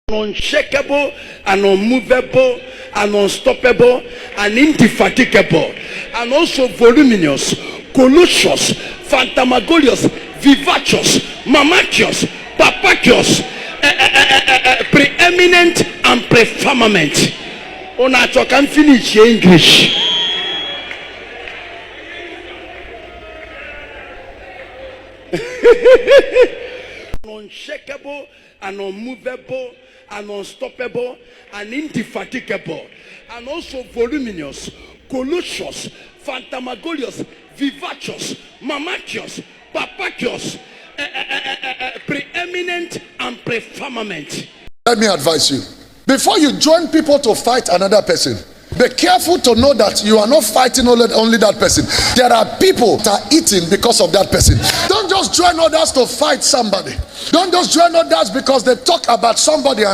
unshakable and unmovable and unstoppable and indefatigable and also voluminous, colossus, phantasmagorious, vivacious, mammacious, papacious, preeminent and prefirmament. Una can finish English. Unshakable and unmovable and unstoppable and indefatigable and also voluminous, colossus, phantasmagorious, vivacious, mammacious, papacious, preeminent and prefirmament. Let me advise you, before you join people to fight another person, be careful to know that you are not fighting only that person. There are people that are eating because of that person. Don't just join others to fight somebody. Don't just join others because they talk about somebody.